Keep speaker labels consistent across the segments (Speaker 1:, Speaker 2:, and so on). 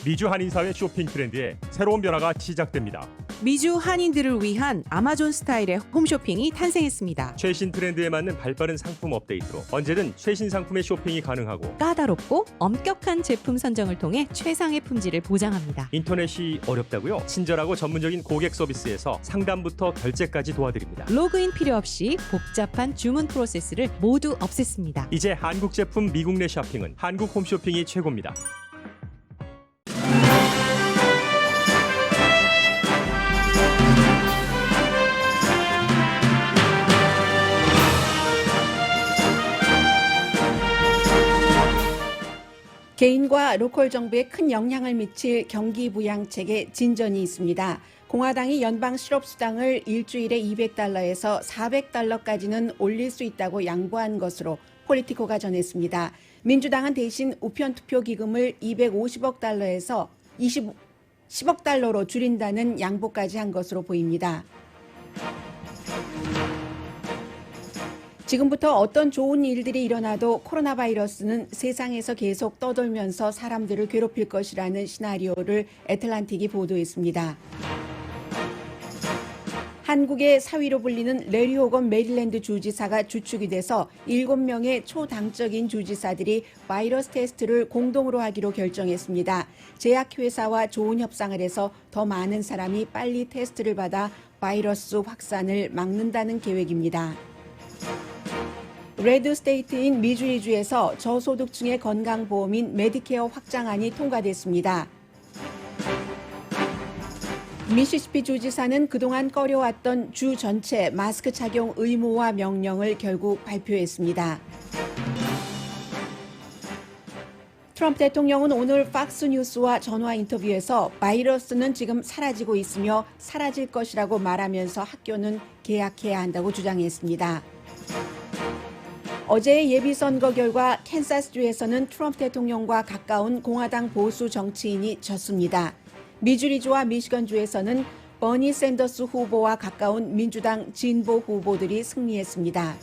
Speaker 1: 미주 한인사회 쇼핑 트렌드에 새로운 변화가 시작됩니다.
Speaker 2: 미주 한인들을 위한 아마존 스타일의 홈쇼핑이 탄생했습니다.
Speaker 1: 최신 트렌드에 맞는 발빠른 상품 업데이트로 언제든 최신 상품의 쇼핑이 가능하고
Speaker 2: 까다롭고 엄격한 제품 선정을 통해 최상의 품질을 보장합니다.
Speaker 1: 인터넷이 어렵다고요? 친절하고 전문적인 고객 서비스에서 상담부터 결제까지 도와드립니다.
Speaker 2: 로그인 필요 없이 복잡한 주문 프로세스를 모두 없앴습니다.
Speaker 1: 이제 한국 제품 미국 내 쇼핑은 한국 홈쇼핑이 최고입니다.
Speaker 3: 개인과 로컬 정부에 큰 영향을 미칠 경기 부양책에 진전이 있습니다. 공화당이 연방 실업수당을 일주일에 $200에서 $400까지는 올릴 수 있다고 양보한 것으로 폴리티코가 전했습니다. 민주당은 대신 우편투표 기금을 $250억에서 $10억 줄인다는 양보까지 한 것으로 보입니다. 지금부터 어떤 좋은 일들이 일어나도 코로나 바이러스는 세상에서 계속 떠돌면서 사람들을 괴롭힐 것이라는 시나리오를 애틀란틱이 보도했습니다. 한국의 사위로 불리는 레리 호건 메릴랜드 주지사가 주축이 돼서 7명의 초당적인 주지사들이 바이러스 테스트를 공동으로 하기로 결정했습니다. 제약회사와 좋은 협상을 해서 더 많은 사람이 빨리 테스트를 받아 바이러스 확산을 막는다는 계획입니다. 레드 스테이트인 미주리주에서 저소득층의 건강보험인 메디케어 확장안이 통과됐습니다. 미시시피 주지사는 그동안 꺼려왔던 주 전체 마스크 착용 의무화 명령을 결국 발표했습니다. 트럼프 대통령은 오늘 팍스뉴스와 전화 인터뷰에서 바이러스는 지금 사라지고 있으며 사라질 것이라고 말하면서 학교는 개학해야 한다고 주장했습니다. 어제의 예비선거 결과 캔사스주에서는 트럼프 대통령과 가까운 공화당 보수 정치인이 졌습니다. 미주리주와 미시건주에서는 버니 샌더스 후보와 가까운 민주당 진보 후보들이 승리했습니다.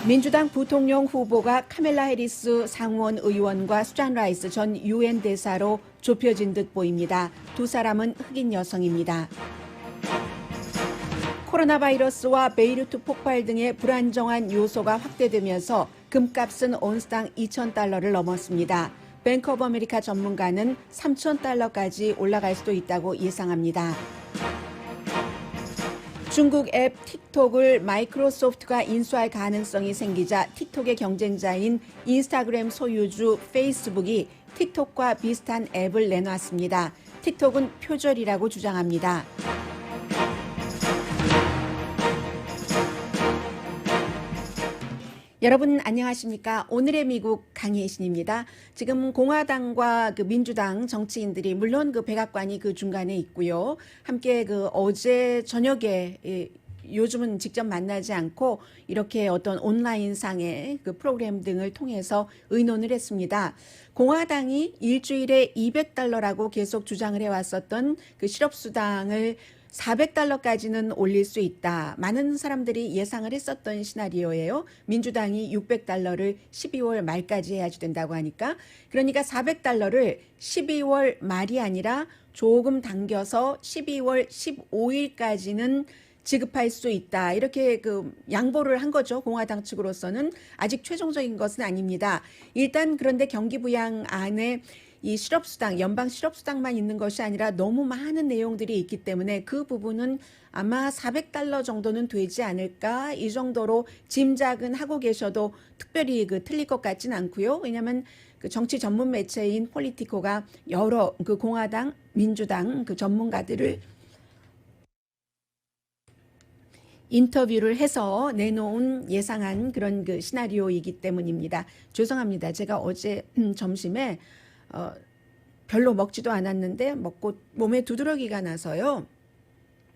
Speaker 3: 민주당 부통령 후보가 카멜라 해리스 상원 의원과 수잔 라이스 전 유엔 대사로 좁혀진 듯 보입니다. 두 사람은 흑인 여성입니다. 코로나 바이러스와 베이루트 폭발 등의 불안정한 요소가 확대되면서 금값은 온스당 $2,000를 넘었습니다. 뱅크 오브 아메리카 전문가는 $3,000까지 올라갈 수도 있다고 예상합니다. 중국 앱 틱톡을 마이크로소프트가 인수할 가능성이 생기자 틱톡의 경쟁자인 인스타그램 소유주 페이스북이 틱톡과 비슷한 앱을 내놨습니다. 틱톡은 표절이라고 주장합니다. 여러분 안녕하십니까? 오늘의 미국 강혜신입니다. 지금 공화당과 민주당 정치인들이 물론 백악관이 중간에 있고요. 함께 어제 저녁에 요즘은 직접 만나지 않고 이렇게 어떤 온라인상의 프로그램 등을 통해서 의논을 했습니다. 공화당이 일주일에 $200라고 계속 주장을 해왔었던 실업수당을 $400까지는 올릴 수 있다. 많은 사람들이 예상을 했었던 시나리오예요. 민주당이 $600를 12월 말까지 해야지 된다고 하니까. 그러니까 $400를 12월 말이 아니라 조금 당겨서 12월 15일까지는 지급할 수 있다. 이렇게 양보를 한 거죠. 공화당 측으로서는. 아직 최종적인 것은 아닙니다. 일단 그런데 경기부양안에 이 실업수당, 연방 실업수당만 있는 것이 아니라 너무 많은 내용들이 있기 때문에 그 부분은 아마 $400 정도는 되지 않을까 이 정도로 짐작은 하고 계셔도 특별히 틀릴 것 같진 않고요. 왜냐하면 정치 전문 매체인 폴리티코가 여러 공화당, 민주당 전문가들을 인터뷰를 해서 내놓은 예상한 그런 시나리오이기 때문입니다. 죄송합니다. 제가 어제 점심에 별로 먹지도 않았는데 먹고 몸에 두드러기가 나서요.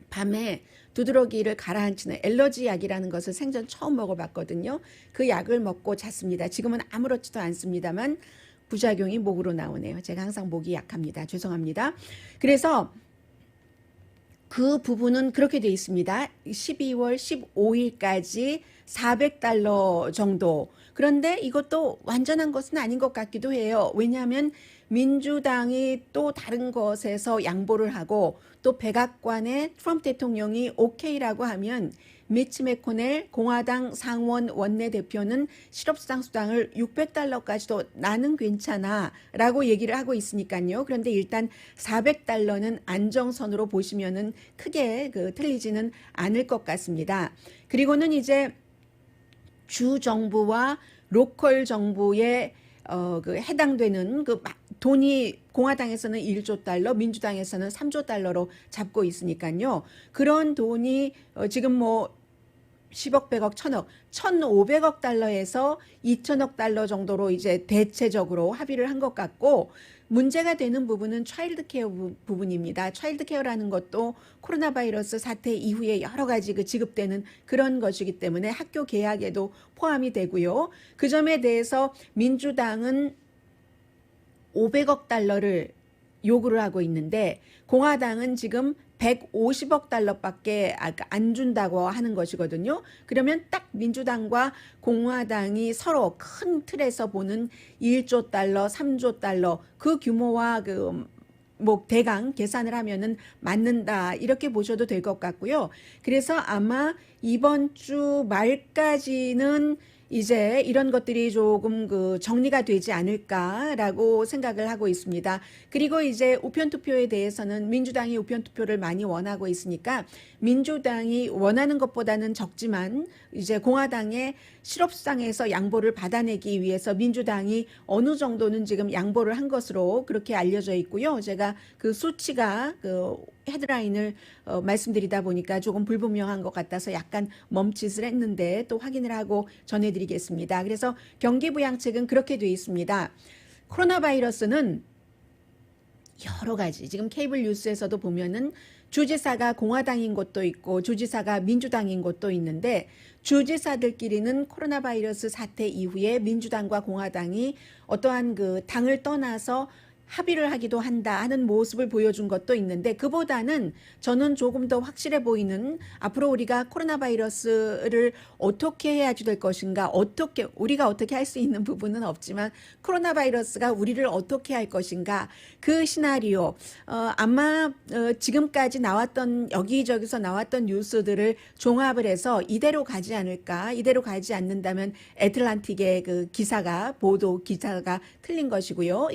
Speaker 3: 밤에 두드러기를 가라앉히는 엘러지 약이라는 것을 생전 처음 먹어봤거든요. 그 약을 먹고 잤습니다. 지금은 아무렇지도 않습니다만 부작용이 목으로 나오네요. 제가 항상 목이 약합니다. 죄송합니다. 그래서 그 부분은 그렇게 돼 있습니다. 12월 15일까지 400달러 정도. 그런데 이것도 완전한 것은 아닌 것 같기도 해요. 왜냐하면 민주당이 또 다른 것에서 양보를 하고 또 백악관에 트럼프 대통령이 오케이라고 하면 미치 매코넬 공화당 상원 원내대표는 실업수당 수당을 600달러까지도 나는 괜찮아 라고 얘기를 하고 있으니까요. 그런데 일단 400달러는 안정선으로 보시면은 크게 틀리지는 않을 것 같습니다. 그리고는 이제 주 정부와 로컬 정부에 해당되는 돈이 공화당에서는 1조 달러, 민주당에서는 3조 달러로 잡고 있으니까요. 그런 돈이 지금 뭐 10억, 100억, 1000억, 1500억 달러에서 2000억 달러 정도로 이제 대체적으로 합의를 한 것 같고, 문제가 되는 부분은 차일드 케어 부분입니다. 차일드 케어라는 것도 코로나 바이러스 사태 이후에 여러 가지 지급되는 그런 것이기 때문에 학교 개학에도 포함이 되고요. 그 점에 대해서 민주당은 500억 달러를 요구를 하고 있는데 공화당은 지금 150억 달러밖에 안 준다고 하는 것이거든요. 그러면 딱 민주당과 공화당이 서로 큰 틀에서 보는 1조 달러, 3조 달러 그 규모와 뭐 대강 계산을 하면은 맞는다 이렇게 보셔도 될 것 같고요. 그래서 아마 이번 주 말까지는 이제 이런 것들이 조금 정리가 되지 않을까라고 생각을 하고 있습니다. 그리고 이제 우편투표에 대해서는 민주당이 우편투표를 많이 원하고 있으니까 민주당이 원하는 것보다는 적지만 이제 공화당의 실업수당에서 양보를 받아내기 위해서 민주당이 어느 정도는 지금 양보를 한 것으로 그렇게 알려져 있고요. 제가 그 수치가 헤드라인을 말씀드리다 보니까 조금 불분명한 것 같아서 약간 멈칫을 했는데 또 확인을 하고 전해드리겠습니다. 그래서 경기부양책은 그렇게 되어 있습니다. 코로나 바이러스는 여러 가지 지금 케이블 뉴스에서도 보면은 주지사가 공화당인 곳도 있고 주지사가 민주당인 곳도 있는데 주지사들끼리는 코로나 바이러스 사태 이후에 민주당과 공화당이 어떠한 당을 떠나서 합의를 하기도 한다 하는 모습을 보여준 것도 있는데 그보다는 저는 조금 더 확실해 보이는 앞으로 우리가 코로나 바이러스를 어떻게 해야지 될 것인가 우리가 어떻게 할 수 있는 부분은 없지만 코로나 바이러스가 우리를 어떻게 할 것인가 그 시나리오 아마 지금까지 나왔던 여기저기서 나왔던 뉴스들을 종합을 해서 이대로 가지 않을까 이대로 가지 않는다면 애틀란틱의 보도 기사가 틀린 것이고요.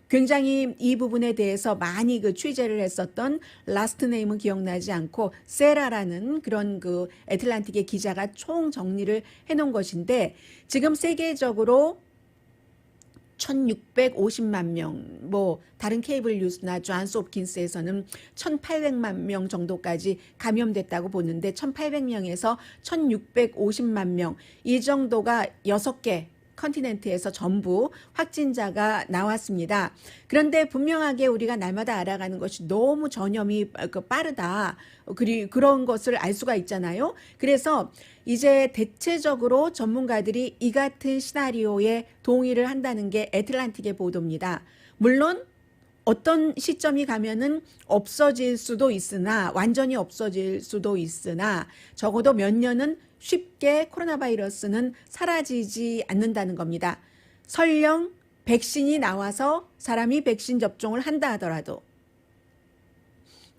Speaker 3: 굉장히 이 부분에 대해서 많이 취재를 했었던 라스트 네임은 기억나지 않고 세라라는 그런 애틀란틱의 기자가 총 정리를 해놓은 것인데 지금 세계적으로 1650만 명, 뭐 다른 케이블 뉴스나 존스 홉킨스에서는 1800만 명 정도까지 감염됐다고 보는데 1800명에서 1650만 명 이 정도가 6개 컨티넨트에서 전부 확진자가 나왔습니다. 그런데 분명하게 우리가 날마다 알아가는 것이 너무 전염이 빠르다. 그런 것을 알 수가 있잖아요. 그래서 이제 대체적으로 전문가들이 이 같은 시나리오에 동의를 한다는 게 애틀란틱의 보도입니다. 물론 어떤 시점이 가면은 없어질 수도 있으나 완전히 없어질 수도 있으나 적어도 몇 년은 쉽게 코로나 바이러스는 사라지지 않는다는 겁니다. 설령 백신이 나와서 사람이 백신 접종을 한다 하더라도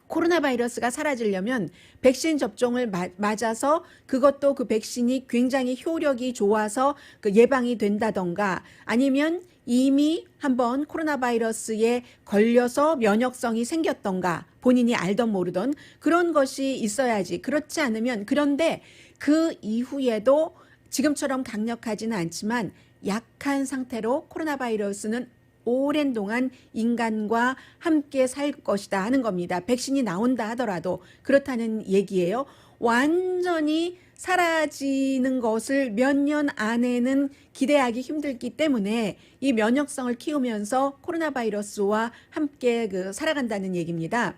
Speaker 3: 코로나 바이러스가 사라지려면 백신 접종을 맞아서 그것도 그 백신이 굉장히 효력이 좋아서 예방이 된다던가 아니면 이미 한번 코로나 바이러스에 걸려서 면역성이 생겼던가 본인이 알던 모르던 그런 것이 있어야지. 그렇지 않으면 그런데 그 이후에도 지금처럼 강력하지는 않지만 약한 상태로 코로나 바이러스는 오랜 동안 인간과 함께 살 것이다 하는 겁니다. 백신이 나온다 하더라도 그렇다는 얘기예요. 완전히 사라지는 것을 몇 년 안에는 기대하기 힘들기 때문에 이 면역성을 키우면서 코로나 바이러스와 함께 살아간다는 얘기입니다.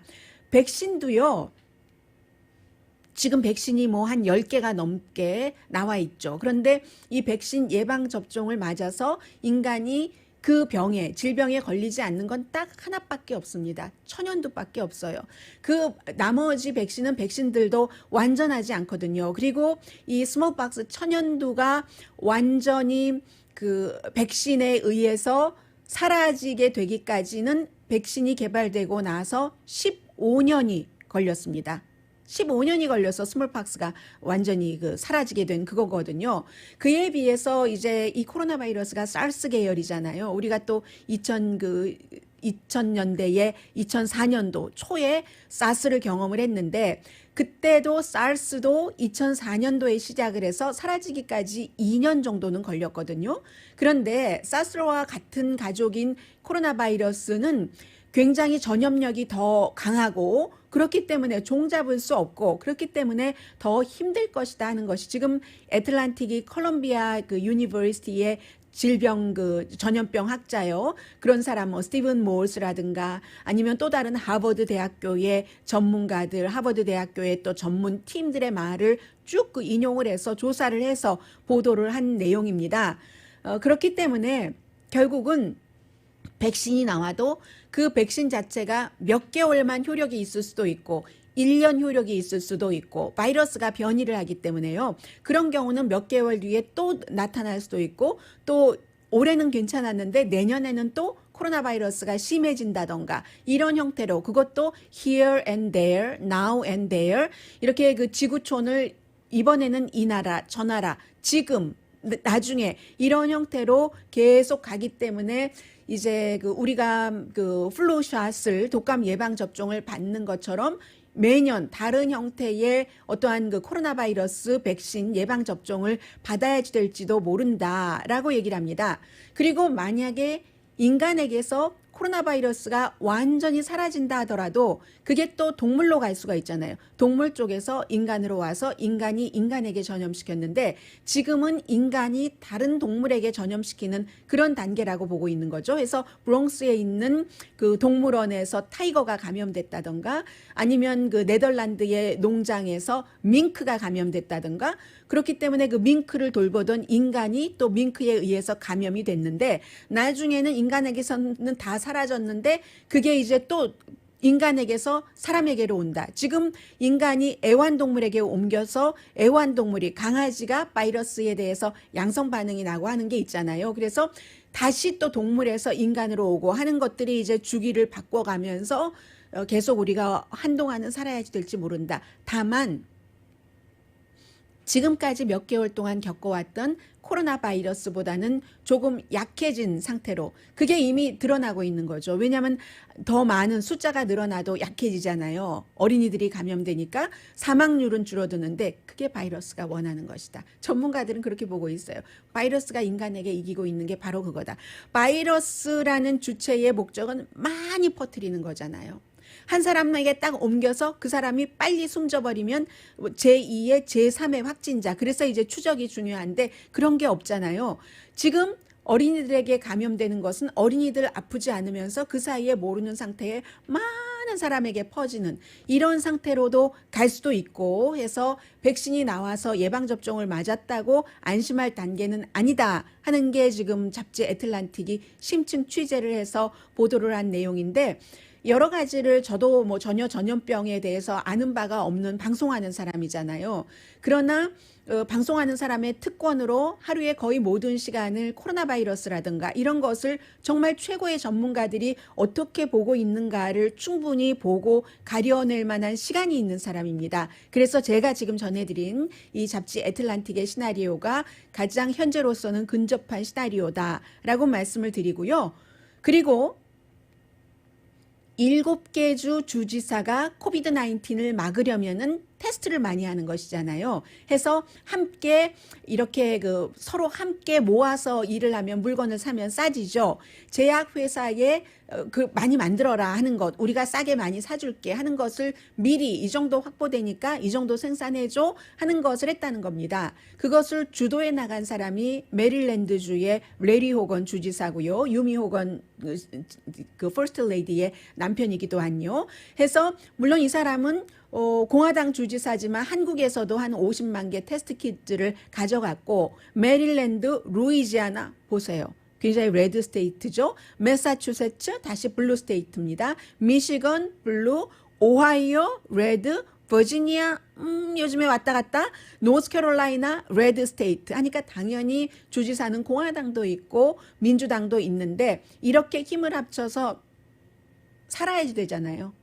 Speaker 3: 백신도요. 지금 백신이 뭐 한 10개가 넘게 나와 있죠. 그런데 이 백신 예방 접종을 맞아서 인간이 그 병에, 질병에 걸리지 않는 건 딱 하나밖에 없습니다. 천연두밖에 없어요. 그 나머지 백신들도 완전하지 않거든요. 그리고 이 스몰박스 천연두가 완전히 그 백신에 의해서 사라지게 되기까지는 백신이 개발되고 나서 15년이 걸렸습니다. 15년이 걸려서 스몰박스가 완전히 그 사라지게 된 그거거든요. 그에 비해서 이제 이 코로나 바이러스가 사르스 계열이잖아요. 우리가 또 2000년대에 2004년도 초에 사스를 경험을 했는데 그때도 사르스도 2004년도에 시작을 해서 사라지기까지 2년 정도는 걸렸거든요. 그런데 사스와 같은 가족인 코로나 바이러스는 굉장히 전염력이 더 강하고 그렇기 때문에 종잡을 수 없고 그렇기 때문에 더 힘들 것이다 하는 것이 지금 애틀란틱이 콜롬비아 그 유니버시티의 질병 그 전염병 학자요. 그런 사람 뭐 스티븐 몰스라든가 아니면 또 다른 하버드 대학교의 전문가들, 하버드 대학교의 또 전문 팀들의 말을 쭉 그 인용을 해서 조사를 해서 보도를 한 내용입니다. 그렇기 때문에 결국은 백신이 나와도 그 백신 자체가 몇 개월만 효력이 있을 수도 있고 1년 효력이 있을 수도 있고 바이러스가 변이를 하기 때문에요. 그런 경우는 몇 개월 뒤에 또 나타날 수도 있고 또 올해는 괜찮았는데 내년에는 또 코로나 바이러스가 심해진다던가 이런 형태로 그것도 here and there, now and there 이렇게 그 지구촌을 이번에는 이 나라, 저 나라, 지금, 나중에 이런 형태로 계속 가기 때문에 이제 그 우리가 그 플루샷을 독감 예방 접종을 받는 것처럼 매년 다른 형태의 어떠한 그 코로나 바이러스 백신 예방 접종을 받아야 될지도 모른다라고 얘기를 합니다. 그리고 만약에 인간에게서 코로나 바이러스가 완전히 사라진다 하더라도 그게 또 동물로 갈 수가 있잖아요. 동물 쪽에서 인간으로 와서 인간이 인간에게 전염시켰는데 지금은 인간이 다른 동물에게 전염시키는 그런 단계라고 보고 있는 거죠. 그래서 브롱스에 있는 그 동물원에서 타이거가 감염됐다던가 아니면 그 네덜란드의 농장에서 밍크가 감염됐다던가 그렇기 때문에 그 밍크를 돌보던 인간이 또 밍크에 의해서 감염이 됐는데 나중에는 인간에게서는 다 사라졌는데 그게 이제 또 인간에게서 사람에게로 온다. 지금 인간이 애완동물에게 옮겨서 애완동물이 강아지가 바이러스에 대해서 양성 반응이 나고 하는 게 있잖아요. 그래서 다시 또 동물에서 인간으로 오고 하는 것들이 이제 주기를 바꿔가면서 계속 우리가 한동안은 살아야 될지 모른다. 다만 지금까지 몇 개월 동안 겪어왔던 코로나 바이러스보다는 조금 약해진 상태로 그게 이미 드러나고 있는 거죠. 왜냐하면 더 많은 숫자가 늘어나도 약해지잖아요. 어린이들이 감염되니까 사망률은 줄어드는데 그게 바이러스가 원하는 것이다. 전문가들은 그렇게 보고 있어요. 바이러스가 인간에게 이기고 있는 게 바로 그거다. 바이러스라는 주체의 목적은 많이 퍼뜨리는 거잖아요. 한 사람에게 딱 옮겨서 그 사람이 빨리 숨져버리면 제2의 제3의 확진자. 그래서 이제 추적이 중요한데 그런 게 없잖아요. 지금 어린이들에게 감염되는 것은 어린이들 아프지 않으면서 그 사이에 모르는 상태에 많은 사람에게 퍼지는 이런 상태로도 갈 수도 있고 해서 백신이 나와서 예방접종을 맞았다고 안심할 단계는 아니다 하는 게 지금 잡지 애틀란틱이 심층 취재를 해서 보도를 한 내용인데 여러 가지를 저도 뭐 전혀 전염병에 대해서 아는 바가 없는 방송하는 사람이잖아요. 그러나 방송하는 사람의 특권으로 하루에 거의 모든 시간을 코로나 바이러스라든가 이런 것을 정말 최고의 전문가들이 어떻게 보고 있는가를 충분히 보고 가려낼 만한 시간이 있는 사람입니다. 그래서 제가 지금 전해드린 이 잡지 애틀란틱의 시나리오가 가장 현재로서는 근접한 시나리오다라고 말씀을 드리고요. 그리고 7개 주 주지사가 코비드 19을 막으려면은 테스트를 많이 하는 것이잖아요. 해서 함께 이렇게 그 서로 함께 모아서 일을 하면 물건을 사면 싸지죠. 제약회사에 그 많이 만들어라 하는 것, 우리가 싸게 많이 사줄게 하는 것을 미리 이 정도 확보되니까 이 정도 생산해줘 하는 것을 했다는 겁니다. 그것을 주도해 나간 사람이 메릴랜드주의 레리 호건 주지사고요. 유미 호건 그 퍼스트 레이디의 남편이기도 한요. 해서 물론 이 사람은 공화당 주지사지만 한국에서도 한 50만 개 테스트 키트를 가져갔고 메릴랜드, 루이지아나 보세요. 굉장히 레드 스테이트죠. 매사추세츠 다시 블루 스테이트입니다. 미시건 블루, 오하이오 레드, 버지니아 요즘에 왔다 갔다, 노스캐롤라이나 레드 스테이트 하니까 당연히 주지사는 공화당도 있고 민주당도 있는데 이렇게 힘을 합쳐서 살아야지 되잖아요.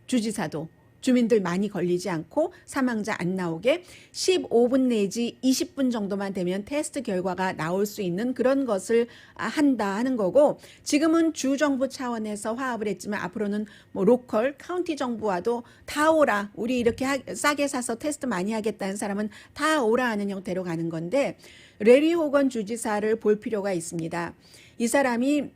Speaker 3: 주지사도 주민들 많이 걸리지 않고 사망자 안 나오게 15분 내지 20분 정도만 되면 테스트 결과가 나올 수 있는 그런 것을 한다 하는 거고, 지금은 주정부 차원에서 화합을 했지만 앞으로는 뭐 로컬, 카운티 정부와도 다 오라, 우리 이렇게 싸게 사서 테스트 많이 하겠다는 사람은 다 오라 하는 형태로 가는 건데, 레리 호건 주지사를 볼 필요가 있습니다. 이 사람이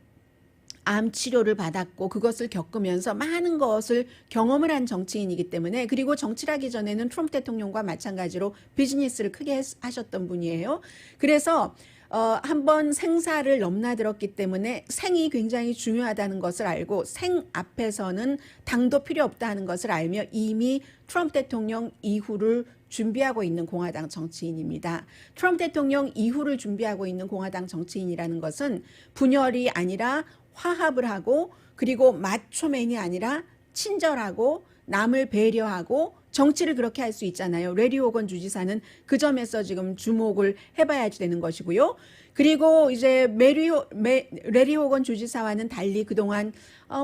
Speaker 3: 암 치료를 받았고 그것을 겪으면서 많은 것을 경험을 한 정치인이기 때문에, 그리고 정치를 하기 전에는 트럼프 대통령과 마찬가지로 비즈니스를 크게 하셨던 분이에요. 그래서 한번 생사를 넘나들었기 때문에 생이 굉장히 중요하다는 것을 알고 생 앞에서는 당도 필요 없다는 것을 알며 이미 트럼프 대통령 이후를 준비하고 있는 공화당 정치인입니다. 트럼프 대통령 이후를 준비하고 있는 공화당 정치인이라는 것은 분열이 아니라 화합을 하고, 그리고 마초맨이 아니라 친절하고 남을 배려하고 정치를 그렇게 할 수 있잖아요. 레리 호건 주지사는 그 점에서 지금 주목을 해봐야지 되는 것이고요. 그리고 이제 레리 호건 주지사와는 달리 그동안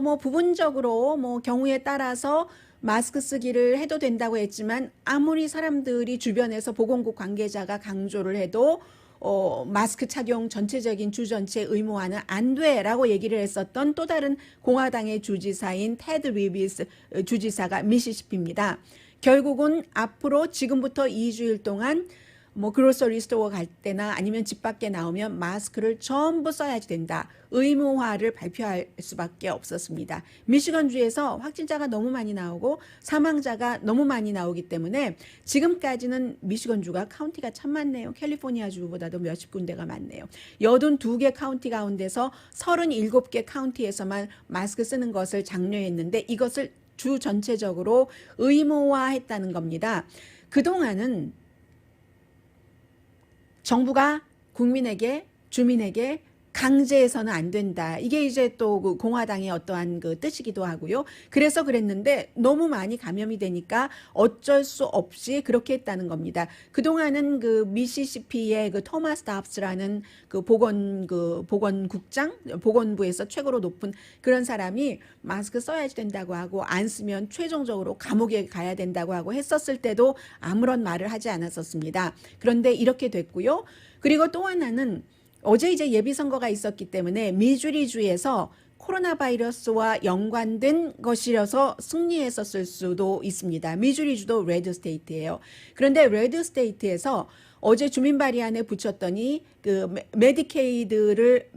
Speaker 3: 뭐 부분적으로 뭐 경우에 따라서 마스크 쓰기를 해도 된다고 했지만, 아무리 사람들이 주변에서 보건국 관계자가 강조를 해도 마스크 착용 전체적인 주 전체 의무화는 안 돼라고 얘기를 했었던 또 다른 공화당의 주지사인 테드 리비스 주지사가 미시시피입니다. 결국은 앞으로 지금부터 2주일 동안 뭐 그로서리 스토어 갈 때나 아니면 집 밖에 나오면 마스크를 전부 써야지 된다, 의무화를 발표할 수밖에 없었습니다. 미시건주에서 확진자가 너무 많이 나오고 사망자가 너무 많이 나오기 때문에 지금까지는 미시건주가 카운티가 참 많네요. 캘리포니아주보다도 몇십 군데가 많네요. 82개 카운티 가운데서 37개 카운티에서만 마스크 쓰는 것을 장려했는데 이것을 주 전체적으로 의무화했다는 겁니다. 그동안은 정부가 국민에게, 주민에게 강제해서는 안 된다, 이게 이제 또 그 공화당의 어떠한 그 뜻이기도 하고요. 그래서 그랬는데 너무 많이 감염이 되니까 어쩔 수 없이 그렇게 했다는 겁니다. 그동안은 그 미시시피의 그 토마스 답스라는 그 보건국장, 보건부에서 최고로 높은 그런 사람이 마스크 써야지 된다고 하고 안 쓰면 최종적으로 감옥에 가야 된다고 하고 했었을 때도 아무런 말을 하지 않았었습니다. 그런데 이렇게 됐고요. 그리고 또 하나는 어제 이제 예비선거가 있었기 때문에 미주리주에서 코로나 바이러스와 연관된 것이라서 승리했었을 수도 있습니다. 미주리주도 레드 스테이트예요. 그런데 레드 스테이트에서 어제 주민 발의안에 붙였더니 그 메디케이드를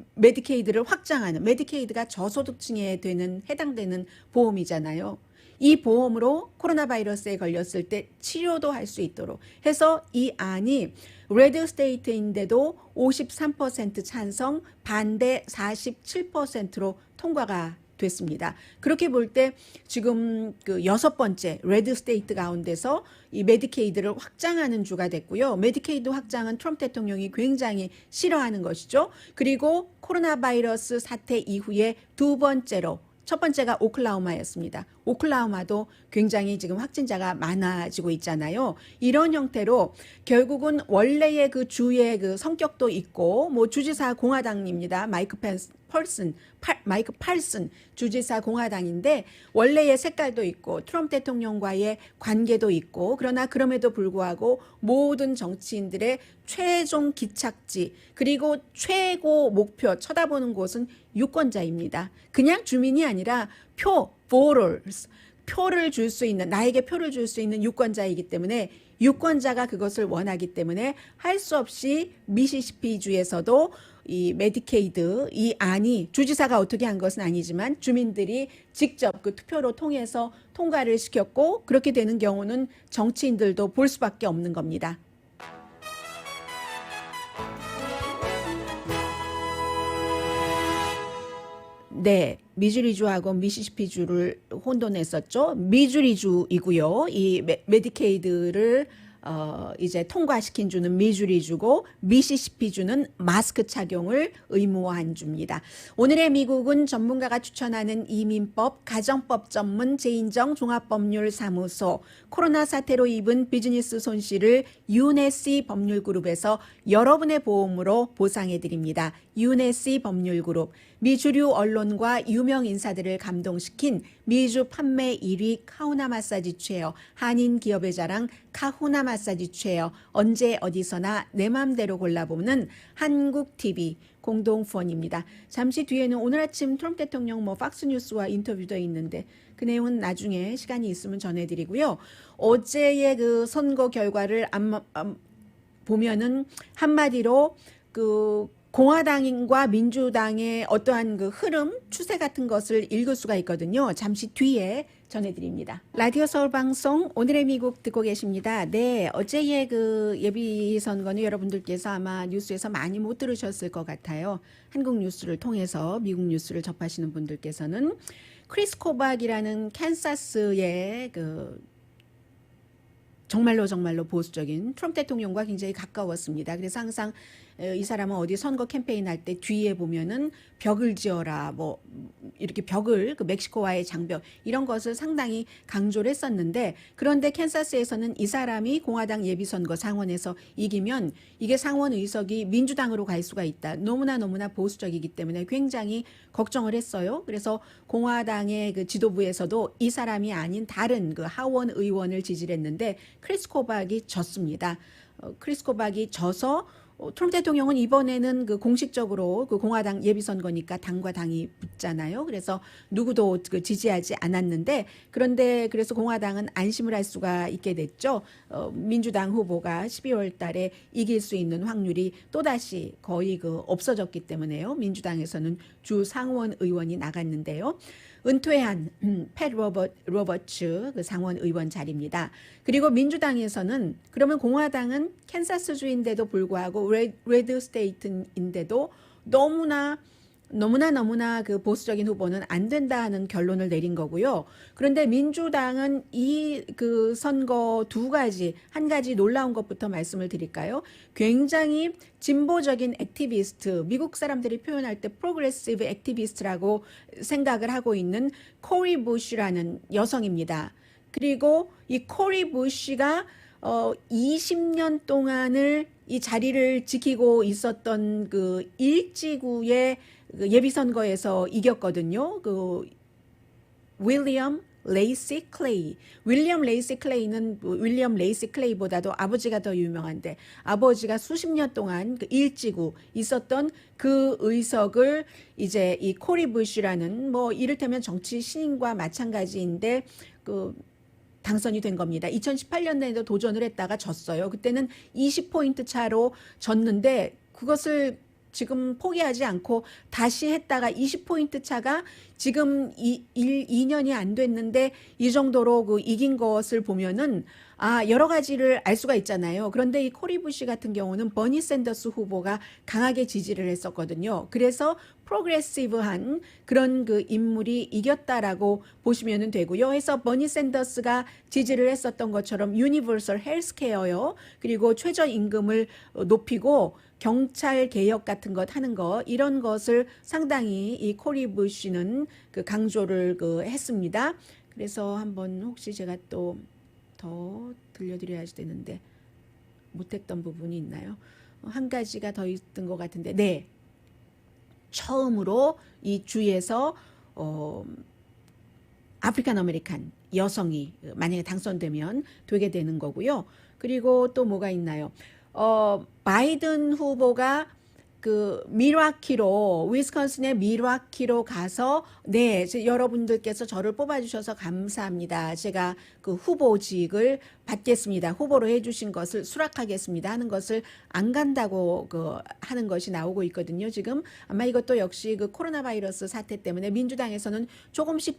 Speaker 3: 확장하는, 메디케이드가 저소득층에 해당되는 보험이잖아요. 이 보험으로 코로나 바이러스에 걸렸을 때 치료도 할 수 있도록 해서 이 안이 레드 스테이트인데도 53% 찬성, 반대 47%로 통과가 됐습니다. 그렇게 볼 때 지금 그 6번째 레드 스테이트 가운데서 이 메디케이드를 확장하는 주가 됐고요. 메디케이드 확장은 트럼프 대통령이 굉장히 싫어하는 것이죠. 그리고 코로나 바이러스 사태 이후에 두 번째로, 첫 번째가 오클라호마였습니다. 오클라호마도 굉장히 지금 확진자가 많아지고 있잖아요. 이런 형태로 결국은 원래의 그 주의 그 성격도 있고, 뭐 주지사 공화당입니다. 마이크 팔슨 주지사 공화당인데 원래의 색깔도 있고 트럼프 대통령과의 관계도 있고, 그러나 그럼에도 불구하고 모든 정치인들의 최종 기착지 그리고 최고 목표 쳐다보는 곳은 유권자입니다. 그냥 주민이 아니라 표를 줄 수 있는, 나에게 표를 줄 수 있는 유권자이기 때문에 유권자가 그것을 원하기 때문에 할 수 없이 미시시피주에서도 이 메디케이드 이 안이 주지사가 어떻게 한 것은 아니지만 주민들이 직접 그 투표로 통해서 통과를 시켰고, 그렇게 되는 경우는 정치인들도 볼 수밖에 없는 겁니다. 네, 미주리주하고 미시시피주를 혼돈했었죠. 미주리주이고요. 이 메디케이드를 이제 통과시킨 주는 미주리주고 미시시피주는 마스크 착용을 의무화한 주입니다. 오늘의 미국은 전문가가 추천하는 이민법, 가정법 전문 제인정 종합법률사무소, 코로나 사태로 입은 비즈니스 손실을 UNSC 법률그룹에서 여러분의 보험으로 보상해드립니다. UNSC 법률그룹, 미주류 언론과 유명 인사들을 감동시킨 미주 판매 1위 카후나 마사지 체어, 한인 기업의 자랑 카후나 마사지 체어, 언제 어디서나 내 맘대로 골라보는 한국TV 공동후원입니다. 잠시 뒤에는 오늘 아침 트럼프 대통령 팍스뉴스와 인터뷰도 있는데 그 내용은 나중에 시간이 있으면 전해드리고요. 어제의 그 선거 결과를 보면은 한마디로 그 공화당과 민주당의 어떠한 그 흐름, 추세 같은 것을 읽을 수가 있거든요. 잠시 뒤에 전해드립니다. 라디오 서울 방송 오늘의 미국 듣고 계십니다. 네, 어제의 그 예비 선거는 여러분들께서 아마 뉴스에서 많이 못 들으셨을 것 같아요. 한국 뉴스를 통해서 미국 뉴스를 접하시는 분들께서는 크리스 코박이라는 캔사스의 그 정말로 보수적인 트럼프 대통령과 굉장히 가까웠습니다. 그래서 항상 이 사람은 어디 선거 캠페인 할 때 뒤에 보면은 벽을 지어라, 뭐 이렇게 벽을 그 멕시코와의 장벽 이런 것을 상당히 강조를 했었는데, 그런데 캔사스에서는 이 사람이 공화당 예비선거 상원에서 이기면 이게 상원 의석이 민주당으로 갈 수가 있다. 너무나 보수적이기 때문에 굉장히 걱정을 했어요. 그래서 공화당의 그 지도부에서도 이 사람이 아닌 다른 그 하원 의원을 지지를 했는데 크리스 코박이 졌습니다. 크리스 코박이 져서 트럼프 대통령은 이번에는 그 공식적으로 그 공화당 예비선거니까 당과 당이 붙잖아요. 그래서 누구도 그 지지하지 않았는데, 그런데 그래서 공화당은 안심을 할 수가 있게 됐죠. 민주당 후보가 12월 달에 이길 수 있는 확률이 또다시 거의 그 없어졌기 때문에요. 민주당에서는 주 상원 의원이 나갔는데요. 은퇴한 팻 로버츠 그 상원 의원 자리입니다. 그리고 민주당에서는 그러면 공화당은 캔사스주인데도 불구하고 레드 스테이트인데도 너무나 그 보수적인 후보는 안 된다 하는 결론을 내린 거고요. 그런데 민주당은 이 그 선거 한 가지 놀라운 것부터 말씀을 드릴까요? 굉장히 진보적인 액티비스트, 미국 사람들이 표현할 때 프로그레시브 액티비스트라고 생각을 하고 있는 코리 부시라는 여성입니다. 그리고 이 코리 부시가 20년 동안을 이 자리를 지키고 있었던 그 일지구의 그 예비선거에서 이겼거든요. 그 윌리엄 레이시 클레이는 윌리엄 레이시 클레이보다도 아버지가 더 유명한데, 아버지가 수십 년 동안 그 일지구 있었던 그 의석을 이제 이 코리 부시라는 뭐 이를테면 정치 신인과 마찬가지인데 그 당선이 된 겁니다. 2018년에도 도전을 했다가 졌어요. 그때는 20포인트 차로 졌는데 그것을 지금 포기하지 않고 다시 했다가 20포인트 차가 지금 2년이 안 됐는데 이 정도로 그 이긴 것을 보면은 여러 가지를 알 수가 있잖아요. 그런데 이 코리 부시 같은 경우는 버니 샌더스 후보가 강하게 지지를 했었거든요. 그래서 프로그레시브한 그런 그 인물이 이겼다라고 보시면 되고요. 해서 버니 샌더스가 지지를 했었던 것처럼 유니버설 헬스케어요. 그리고 최저임금을 높이고 경찰 개혁 같은 것 하는 거, 이런 것을 상당히 이 코리 부시는 그 강조를 그 했습니다. 그래서 한번 혹시 제가 또 더 들려드려야 되는데 못했던 부분이 있나요? 한 가지가 더 있던 것 같은데, 네, 처음으로 이 주에서 아프리칸 아메리칸 여성이 만약에 당선되면 되게 되는 거고요. 그리고 또 뭐가 있나요? 바이든 후보가 그 밀와키로, 위스콘신의 밀와키로 가서, 네, 여러분들께서 저를 뽑아주셔서 감사합니다. 제가 그 후보직을 받겠습니다. 후보로 해주신 것을 수락하겠습니다 하는 것을 안 간다고 그 하는 것이 나오고 있거든요. 지금 아마 이것도 역시 그 코로나 바이러스 사태 때문에 민주당에서는 조금씩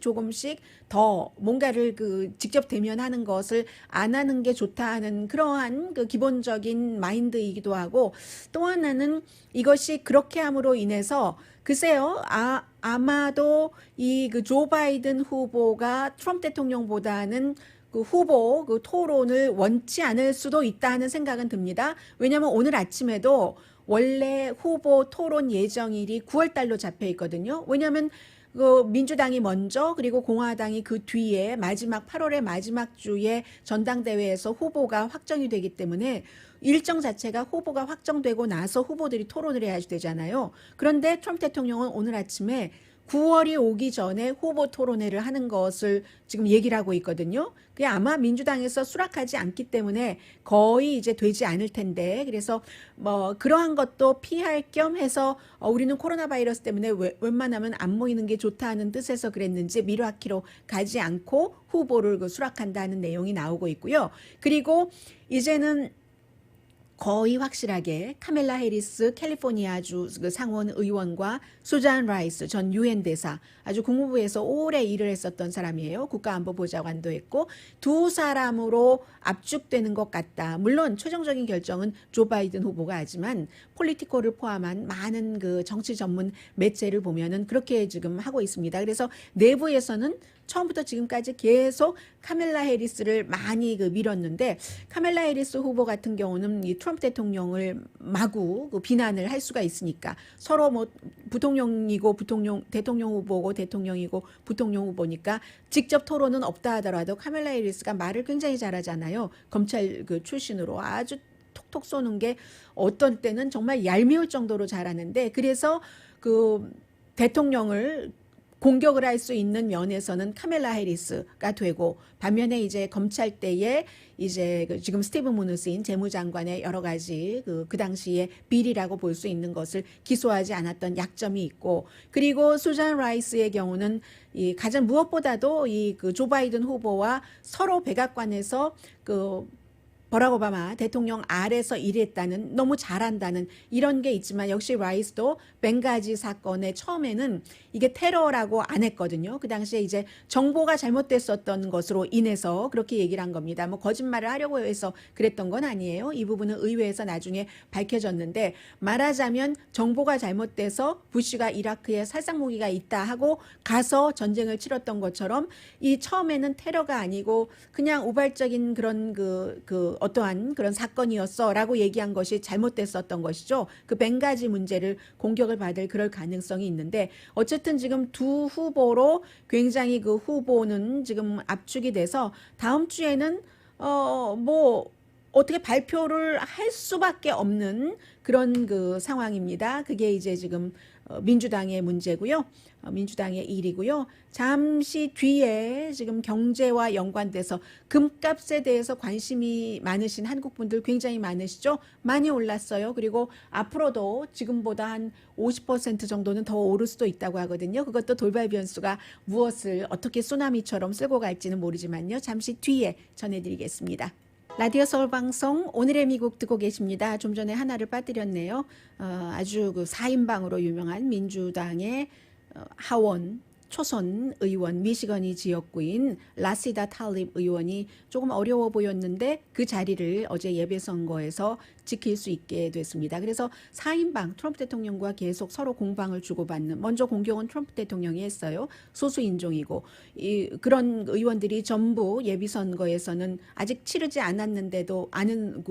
Speaker 3: 더 뭔가를 그 직접 대면하는 것을 안 하는 게 좋다 하는 그러한 그 기본적인 마인드이기도 하고, 또 하나는 이것이 그렇게 함으로 인해서 글쎄요, 아마도 이 그 조 바이든 후보가 트럼프 대통령보다는 그 후보 그 토론을 원치 않을 수도 있다는 생각은 듭니다. 왜냐하면 오늘 아침에도 원래 후보 토론 예정일이 9월 달로 잡혀 있거든요. 왜냐하면 그 민주당이 먼저 그리고 공화당이 그 뒤에 마지막 8월의 마지막 주에 전당대회에서 후보가 확정이 되기 때문에 일정 자체가 후보가 확정되고 나서 후보들이 토론을 해야 되잖아요. 그런데 트럼프 대통령은 오늘 아침에 9월이 오기 전에 후보 토론회를 하는 것을 지금 얘기를 하고 있거든요. 그게 아마 민주당에서 수락하지 않기 때문에 거의 이제 되지 않을 텐데, 그래서 뭐 그러한 것도 피할 겸 해서 우리는 코로나 바이러스 때문에 웬만하면 안 모이는 게 좋다는 뜻에서 그랬는지 밀와키로 가지 않고 후보를 수락한다는 내용이 나오고 있고요. 그리고 이제는 거의 확실하게 카멜라 해리스 캘리포니아주 그 상원 의원과 수잔 라이스 전 유엔 대사, 아주 국무부에서 오래 일을 했었던 사람이에요. 국가안보보좌관도 했고, 두 사람으로 압축되는 것 같다. 물론 최종적인 결정은 조 바이든 후보가 하지만 폴리티코를 포함한 많은 그 정치 전문 매체를 보면은 그렇게 지금 하고 있습니다. 그래서 내부에서는 처음부터 지금까지 계속 카멜라 해리스를 많이 밀었는데, 카멜라 해리스 후보 같은 경우는 이 트럼프 대통령을 마구 비난을 할 수가 있으니까, 서로 뭐 부통령이고 대통령 후보고 대통령이고 부통령 후보니까 직접 토론은 없다 하더라도 카멜라 해리스가 말을 굉장히 잘하잖아요. 검찰 출신으로 아주 톡톡 쏘는 게 어떤 때는 정말 얄미울 정도로 잘하는데, 그래서 그 대통령을 공격을 할 수 있는 면에서는 카멜라 해리스가 되고, 반면에 이제 검찰대에 이제 지금 스티븐 무누신 재무장관의 여러 가지 그 당시에 비리라고 볼 수 있는 것을 기소하지 않았던 약점이 있고, 그리고 수잔 라이스의 경우는 이 가장 무엇보다도 이 조 바이든 후보와 서로 백악관에서 버락 오바마 대통령 아래서 일했다는, 너무 잘한다는 이런 게 있지만, 역시 라이스도 벵가지 사건의 처음에는 이게 테러라고 안 했거든요. 그 당시에 이제 정보가 잘못됐었던 것으로 인해서 그렇게 얘기를 한 겁니다. 뭐 거짓말을 하려고 해서 그랬던 건 아니에요. 이 부분은 의회에서 나중에 밝혀졌는데, 말하자면 정보가 잘못돼서 부시가 이라크에 살상무기가 있다 하고 가서 전쟁을 치렀던 것처럼, 이 처음에는 테러가 아니고 그냥 우발적인 그런 어떠한 그런 사건이었어라고 얘기한 것이 잘못됐었던 것이죠. 그 벵가지 문제를 공격을 받을 그럴 가능성이 있는데, 어쨌든 지금 두 후보로 굉장히 그 후보는 지금 압축이 돼서 다음 주에는 뭐 어떻게 발표를 할 수밖에 없는 그런 그 상황입니다. 그게 이제 지금 민주당의 문제고요. 민주당의 일이고요. 잠시 뒤에 지금 경제와 연관돼서 금값에 대해서 관심이 많으신 한국 분들 굉장히 많으시죠? 많이 올랐어요. 그리고 앞으로도 지금보다 한 50% 정도는 더 오를 수도 있다고 하거든요. 그것도 돌발 변수가 무엇을 어떻게 쓰나미처럼 쓸고 갈지는 모르지만요. 잠시 뒤에 전해드리겠습니다. 라디오 서울 방송 오늘의 미국 듣고 계십니다. 좀 전에 하나를 빠뜨렸네요. 아주 그 4인방으로 유명한 민주당의 하원 초선 의원, 미시거니 지역구인 라시다 탈립 의원이 조금 어려워 보였는데 그 자리를 어제 예배선거에서 지킬 수 있게 됐습니다. 그래서 4인방, 트럼프 대통령과 계속 서로 공방을 주고받는, 먼저 공격은 트럼프 대통령이 했어요. 소수 인종이고, 그런 의원들이 전부 예비선거에서는 아직 치르지 않았는데도 아는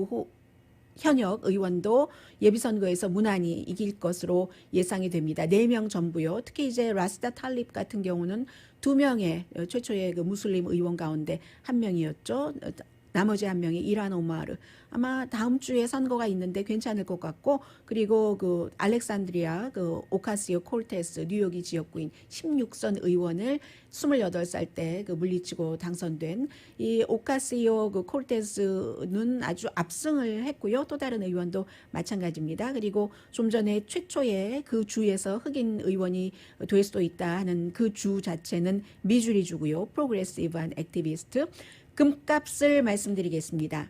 Speaker 3: 현역 의원도 예비선거에서 무난히 이길 것으로 예상이 됩니다. 4명 전부요. 특히 이제 라시다 탈립 같은 경우는 2명의 최초의 그 무슬림 의원 가운데 1명이었죠. 나머지 1명이 이란 오마르. 아마 다음 주에 선거가 있는데 괜찮을 것 같고, 그리고 그 알렉산드리아 그 오카시오 콜테스 뉴욕이 지역구인 16선 의원을 28살 때 물리치고 당선된 이 오카시오 그 콜테스는 아주 압승을 했고요. 또 다른 의원도 마찬가지입니다. 그리고 좀 전에 최초의 그 주에서 흑인 의원이 될 수도 있다 하는 그 주 자체는 미주리 주고요. 프로그레시브한 액티비스트. 금값을 말씀드리겠습니다.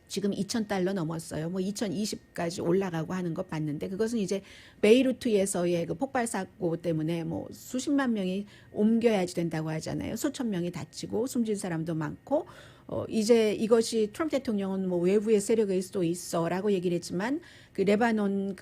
Speaker 3: 지금 2,000달러 넘었어요. 뭐 2020까지 올라가고 하는 것 봤는데, 그것은 이제 베이루트에서의 그 폭발 사고 때문에 뭐 수십만 명이 옮겨야지 된다고 하잖아요. 수천 명이 다치고 숨진 사람도 많고, 이제 이것이 트럼프 대통령은 뭐 외부의 세력일 수도 있어라고 얘기를 했지만, 그 레바논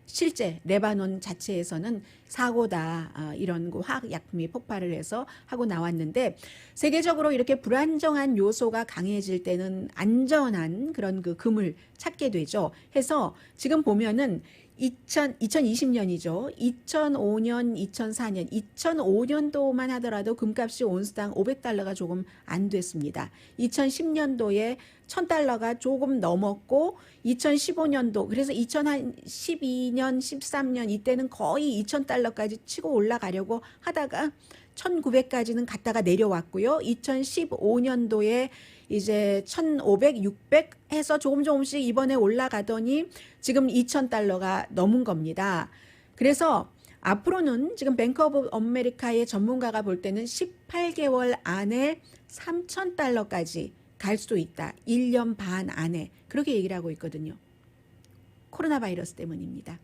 Speaker 3: 실제 레바논 자체에서는 사고다 이런 그 화학약품이 폭발을 해서 하고 나왔는데 세계적으로 이렇게 불안정한 요소가 강해질 때는 안전한 그런 그 금을 찾게 되죠. 해서 지금 보면은 2020년이죠. 2005년, 2004년, 2005년도만 하더라도 금값이 온스당 500달러가 조금 안 됐습니다. 2010년도에 1000달러가 조금 넘었고 2015년도 그래서 2012년, 13년 이때는 거의 2000달러까지 치고 올라가려고 하다가 1900까지는 갔다가 내려왔고요. 2015년도에 이제 1500, 600 해서 조금씩 이번에 올라가더니 지금 2000달러가 넘은 겁니다. 그래서 앞으로는 지금 뱅크 오브 아메리카의 전문가가 볼 때는 18개월 안에 3000달러까지 갈 수도 있다. 1년 반 안에. 그렇게 얘기를 하고 있거든요. 코로나 바이러스 때문입니다.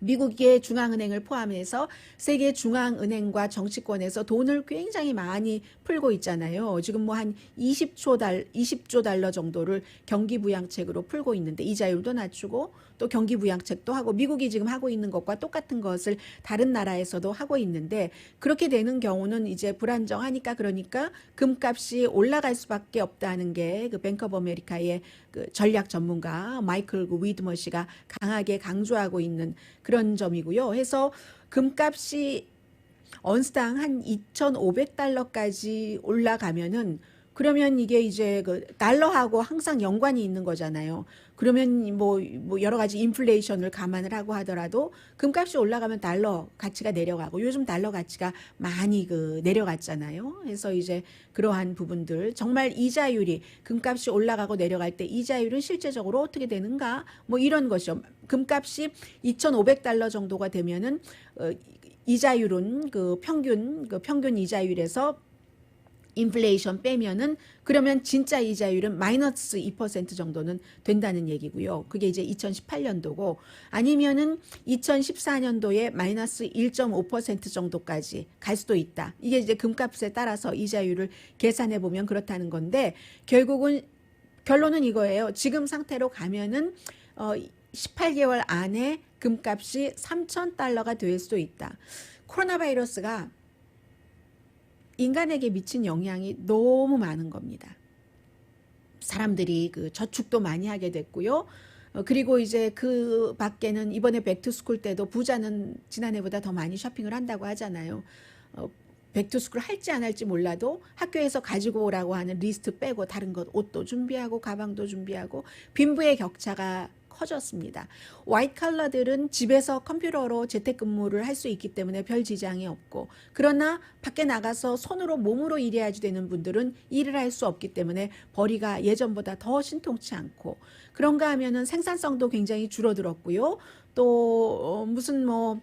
Speaker 3: 미국의 중앙은행을 포함해서 세계 중앙은행과 정치권에서 돈을 굉장히 많이 풀고 있잖아요. 지금 뭐 한 20조 달러 정도를 경기부양책으로 풀고 있는데 이자율도 낮추고 또 경기부양책도 하고 미국이 지금 하고 있는 것과 똑같은 것을 다른 나라에서도 하고 있는데 그렇게 되는 경우는 이제 불안정하니까 그러니까 금값이 올라갈 수밖에 없다는 게 그 뱅크 오브 아메리카의 그 전략 전문가 마이클 위드머 씨가 강하게 강조하고 있는 그런 점이고요. 해서 금값이 언스당 한 2,500달러까지 올라가면은 그러면 이게 이제 그 달러하고 항상 연관이 있는 거잖아요. 그러면 뭐 여러 가지 인플레이션을 감안을 하고 하더라도 금값이 올라가면 달러 가치가 내려가고 요즘 달러 가치가 많이 그 내려갔잖아요. 그래서 이제 그러한 부분들 정말 이자율이 금값이 올라가고 내려갈 때 이자율은 실제적으로 어떻게 되는가 뭐 이런 것이죠. 금값이 2,500달러 정도가 되면은 이자율은 그 평균 이자율에서 인플레이션 빼면은 그러면 진짜 이자율은 마이너스 2% 정도는 된다는 얘기고요. 그게 이제 2018년도고 아니면은 2014년도에 마이너스 1.5% 정도까지 갈 수도 있다. 이게 이제 금값에 따라서 이자율을 계산해 보면 그렇다는 건데 결국은 결론은 이거예요. 지금 상태로 가면은 18개월 안에 금값이 3,000달러가 될 수도 있다. 코로나 바이러스가 인간에게 미친 영향이 너무 많은 겁니다. 사람들이 그 저축도 많이 하게 됐고요. 그리고 이제 그 밖에는 이번에 백투스쿨 때도 부자는 지난해보다 더 많이 쇼핑을 한다고 하잖아요. 백투스쿨 할지 안 할지 몰라도 학교에서 가지고 오라고 하는 리스트 빼고 다른 것 옷도 준비하고 가방도 준비하고 빈부의 격차가 커졌습니다. 화이트 칼라들은 집에서 컴퓨터로 재택근무를 할 수 있기 때문에 별 지장이 없고 그러나 밖에 나가서 손으로 몸으로 일해야지 되는 분들은 일을 할 수 없기 때문에 벌이가 예전보다 더 신통치 않고 그런가 하면은 생산성도 굉장히 줄어들었고요. 또 무슨 뭐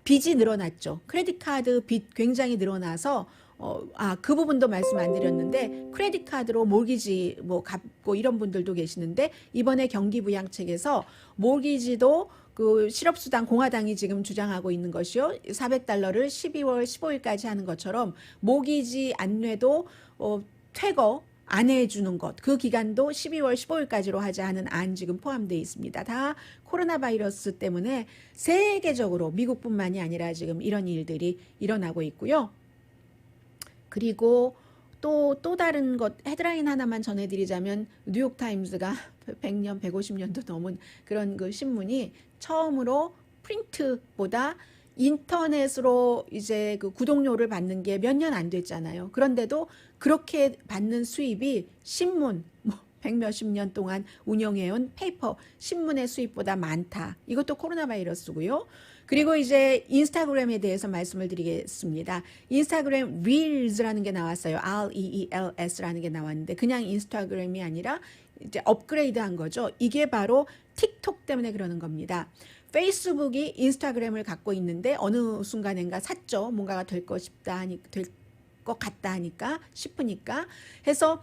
Speaker 3: 빚이 늘어났죠. 크레딧 카드 빚 굉장히 늘어나서 그 부분도 말씀 안 드렸는데 크레딧 카드로 몰기지 뭐 갚고 이런 분들도 계시는데 이번에 경기부양책에서 몰기지도 그 실업수당 공화당이 지금 주장하고 있는 것이요. 400달러를 12월 15일까지 하는 것처럼 모기지 안내도 퇴거 안 해주는 것, 그 기간도 12월 15일까지로 하자 하는 안 지금 포함되어 있습니다. 다 코로나 바이러스 때문에 세계적으로 미국뿐만이 아니라 지금 이런 일들이 일어나고 있고요. 그리고 또 다른 것 헤드라인 하나만 전해드리자면 뉴욕타임스가 100년, 150년도 넘은 그런 그 신문이 처음으로 프린트보다 인터넷으로 이제 그 구독료를 받는 게 몇 년 안 됐잖아요. 그런데도 그렇게 받는 수입이 신문, 백몇십 년 동안 운영해온 페이퍼, 신문의 수입보다 많다. 이것도 코로나 바이러스고요. 그리고 이제 인스타그램에 대해서 말씀을 드리겠습니다. 인스타그램 릴즈라는 게 나왔어요. REELS라는 게 나왔는데 그냥 인스타그램이 아니라 이제 업그레이드한 거죠. 이게 바로 틱톡 때문에 그러는 겁니다. 페이스북이 인스타그램을 갖고 있는데 어느 순간인가 샀죠. 뭔가가 될 것 같다 하니까 싶으니까 해서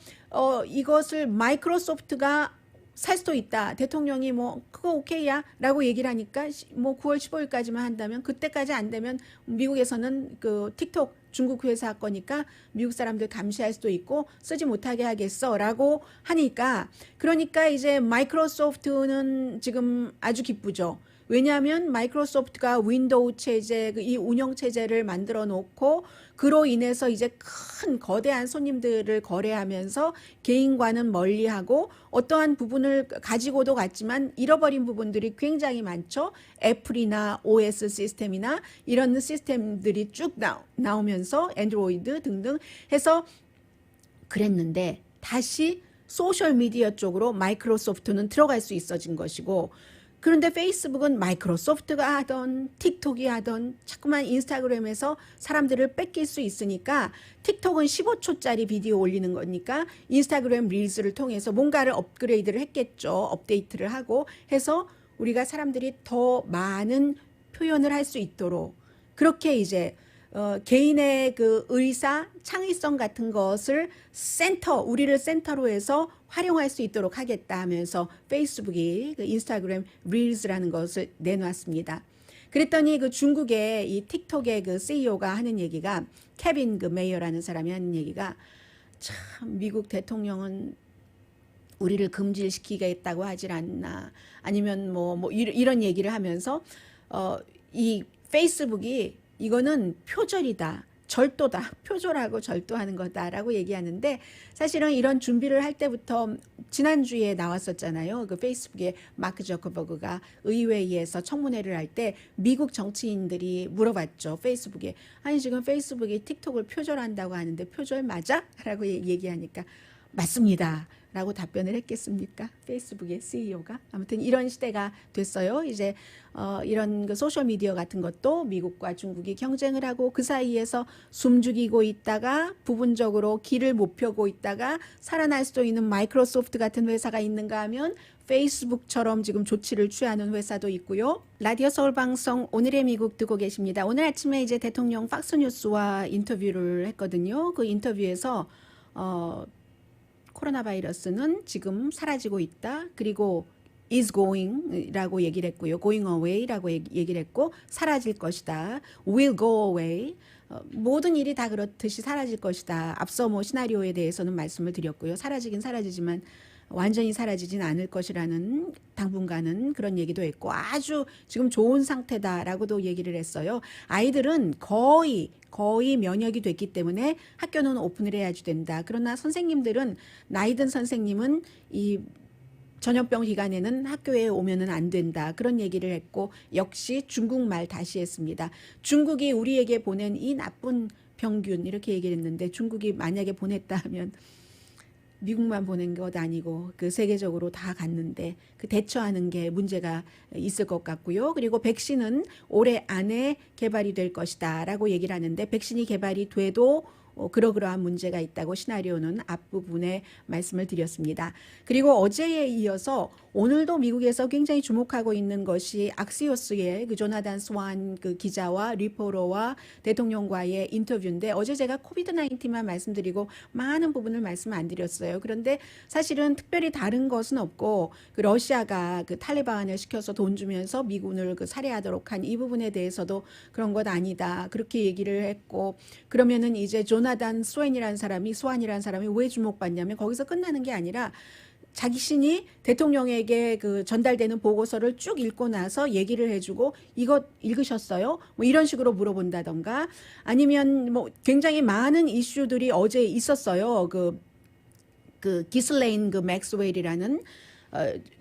Speaker 3: 이것을 마이크로소프트가 살 수도 있다. 대통령이 뭐 그거 오케이야 라고 얘기를 하니까 뭐 9월 15일까지만 한다면 그때까지 안 되면 미국에서는 그 틱톡 중국 회사 거니까 미국 사람들 감시할 수도 있고 쓰지 못하게 하겠어 라고 하니까 그러니까 이제 마이크로소프트는 지금 아주 기쁘죠. 왜냐하면 마이크로소프트가 윈도우 체제, 이 운영 체제를 만들어 놓고 그로 인해서 이제 큰 거대한 손님들을 거래하면서 개인과는 멀리하고 어떠한 부분을 가지고도 갔지만 잃어버린 부분들이 굉장히 많죠. 애플이나 OS 시스템이나 이런 시스템들이 쭉 나오면서 안드로이드 등등 해서 그랬는데 다시 소셜미디어 쪽으로 마이크로소프트는 들어갈 수 있어진 것이고, 그런데 페이스북은 마이크로소프트가 하던 틱톡이 하던 자꾸만 인스타그램에서 사람들을 뺏길 수 있으니까, 틱톡은 15초짜리 비디오 올리는 거니까 인스타그램 릴스를 통해서 뭔가를 업그레이드를 했겠죠. 업데이트를 하고 해서 우리가 사람들이 더 많은 표현을 할 수 있도록 그렇게 이제 개인의 그 의사, 창의성 같은 것을 우리를 센터로 해서 활용할 수 있도록 하겠다 하면서 페이스북이 그 인스타그램 릴스라는 것을 내놨습니다. 그랬더니 그 중국의 이 틱톡의 그 CEO가 하는 얘기가, 케빈 그 메이어라는 사람이 하는 얘기가, 참 미국 대통령은 우리를 금지시키겠다고 하질 않나, 아니면 뭐 이런 얘기를 하면서 이 페이스북이 이거는 표절이다, 절도다, 표절하고 절도하는 거다라고 얘기하는데, 사실은 이런 준비를 할 때부터 지난주에 나왔었잖아요. 그 페이스북에 마크 저커버그가 의회에서 청문회를 할 때 미국 정치인들이 물어봤죠. 페이스북에, 아니 지금 페이스북이 틱톡을 표절한다고 하는데 표절 맞아? 라고 얘기하니까 맞습니다 라고 답변을 했겠습니까? 페이스북의 CEO가. 아무튼 이런 시대가 됐어요. 이제 이런 그 소셜미디어 같은 것도 미국과 중국이 경쟁을 하고 그 사이에서 숨죽이고 있다가 부분적으로 길을 못 펴고 있다가 살아날 수도 있는 마이크로소프트 같은 회사가 있는가 하면 페이스북처럼 지금 조치를 취하는 회사도 있고요. 라디오 서울 방송 오늘의 미국 듣고 계십니다. 오늘 아침에 이제 대통령 팍스뉴스와 인터뷰를 했거든요. 그 인터뷰에서 코로나 바이러스는 지금 사라지고 있다. 그리고 is going이라고 얘기를 했고요. going away라고 얘기를 했고, 사라질 것이다. will go away. 모든 일이 다 그렇듯이 사라질 것이다. 앞서 뭐 시나리오에 대해서는 말씀을 드렸고요. 사라지긴 사라지지만 완전히 사라지진 않을 것이라는 당분간은 그런 얘기도 했고, 아주 지금 좋은 상태다라고도 얘기를 했어요. 아이들은 거의 면역이 됐기 때문에 학교는 오픈을 해야지 된다. 그러나 선생님들은, 나이 든 선생님은 이 전염병 기간에는 학교에 오면은 안 된다. 그런 얘기를 했고, 역시 중국말 다시 했습니다. 중국이 우리에게 보낸 이 나쁜 병균, 이렇게 얘기를 했는데, 중국이 만약에 보냈다 하면 미국만 보낸 것 아니고 그 세계적으로 다 갔는데 그 대처하는 게 문제가 있을 것 같고요. 그리고 백신은 올해 안에 개발이 될 것이다 라고 얘기를 하는데, 백신이 개발이 돼도 그러그러한 문제가 있다고 시나리오는 앞부분에 말씀을 드렸습니다. 그리고 어제에 이어서 오늘도 미국에서 굉장히 주목하고 있는 것이 악시오스의 그 조나단 스완 그 기자와 리포러와 대통령과의 인터뷰인데, 어제 제가 코비드-19만 말씀드리고 많은 부분을 말씀 안 드렸어요. 그런데 사실은 특별히 다른 것은 없고, 그 러시아가 그 탈레반을 시켜서 돈 주면서 미군을 그 살해하도록 한 이 부분에 대해서도 그런 것 아니다, 그렇게 얘기를 했고, 그러면은 이제 조나단 스완이라는 사람이 왜 주목받냐면, 거기서 끝나는 게 아니라 자신이 대통령에게 그 전달되는 보고서를 쭉 읽고 나서 얘기를 해주고, 이거 읽으셨어요? 뭐 이런 식으로 물어본다던가, 아니면 뭐 굉장히 많은 이슈들이 어제 있었어요. 그 기슬레인 그 맥스웰이라는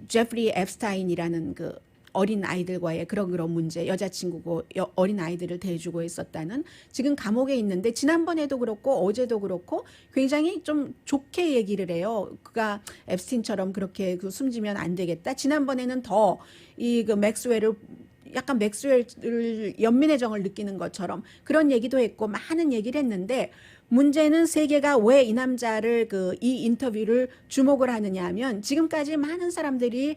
Speaker 3: 제프리 앱스타인이라는 그 어린 아이들과의 그런 문제, 여자친구고 어린 아이들을 대주고 있었다는, 지금 감옥에 있는데 지난번에도 그렇고 어제도 그렇고 굉장히 좀 좋게 얘기를 해요. 그가 앱스틴처럼 그렇게 그 숨지면 안 되겠다. 지난번에는 더 이 그 맥스웰을 연민의 정을 느끼는 것처럼 그런 얘기도 했고 많은 얘기를 했는데, 문제는 세계가 왜 이 남자를 이 인터뷰를 주목을 하느냐 하면, 지금까지 많은 사람들이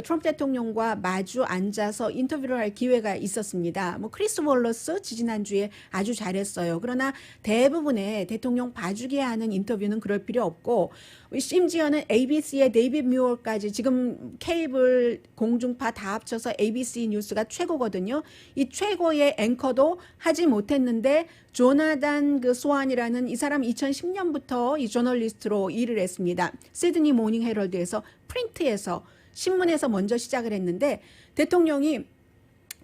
Speaker 3: 트럼프 대통령과 마주 앉아서 인터뷰를 할 기회가 있었습니다. 뭐 크리스 월러스 지지난주에 아주 잘했어요. 그러나 대부분의 대통령 봐주게 하는 인터뷰는 그럴 필요 없고, 심지어는 ABC의 데이빗 뮤어까지, 지금 케이블 공중파 다 합쳐서 ABC 뉴스가 최고거든요. 이 최고의 앵커도 하지 못했는데, 조나단 그 스완이라는 이 사람 2010년부터 이 저널리스트로 일을 했습니다. 시드니 모닝 헤럴드에서 프린트에서 신문에서 먼저 시작을 했는데, 대통령이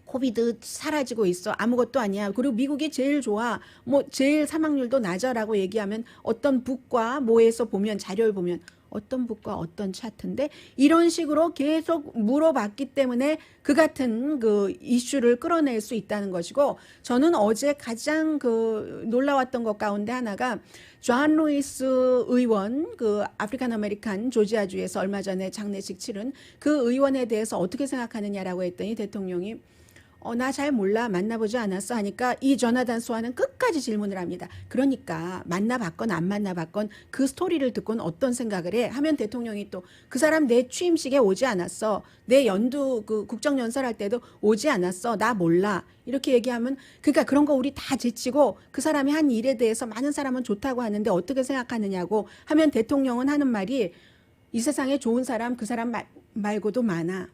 Speaker 3: 코비드 사라지고 있어. 아무것도 아니야. 그리고 미국이 제일 좋아. 뭐 제일 사망률도 낮아라고 얘기하면 어떤 북과 뭐에서 보면 자료를 보면 어떤 북과 어떤 차트인데 이런 식으로 계속 물어봤기 때문에 그 같은 그 이슈를 끌어낼 수 있다는 것이고 저는 어제 가장 그 놀라웠던 것 가운데 하나가 존 루이스 의원 그 아프리칸 아메리칸 조지아주에서 얼마 전에 장례식 치른 그 의원에 대해서 어떻게 생각하느냐라고 했더니 대통령이 나 잘 몰라 만나보지 않았어 하니까 이 조나단 스완은 끝까지 질문을 합니다. 그러니까 만나봤건 안 만나봤건 그 스토리를 듣고는 어떤 생각을 해? 하면 대통령이 또 그 사람 내 취임식에 오지 않았어. 내 연두 그 국정연설할 때도 오지 않았어. 나 몰라. 이렇게 얘기하면 그러니까 그런 거 우리 다 제치고 그 사람이 한 일에 대해서 많은 사람은 좋다고 하는데 어떻게 생각하느냐고 하면 대통령은 하는 말이 이 세상에 좋은 사람 그 사람 말고도 많아.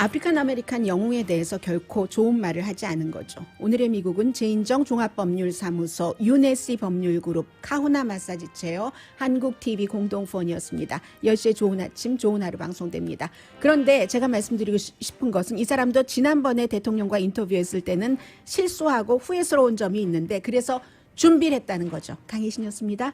Speaker 3: 아프리칸 아메리칸 영웅에 대해서 결코 좋은 말을 하지 않은 거죠. 오늘의 미국은 제인정 종합법률사무소, 유네시 법률그룹, 카후나 마사지 체어, 한국TV 공동후원이었습니다. 10시에 좋은 아침, 좋은 하루 방송됩니다. 그런데 제가 말씀드리고 싶은 것은 이 사람도 지난번에 대통령과 인터뷰했을 때는 실수하고 후회스러운 점이 있는데 그래서 준비를 했다는 거죠. 강혜신이었습니다.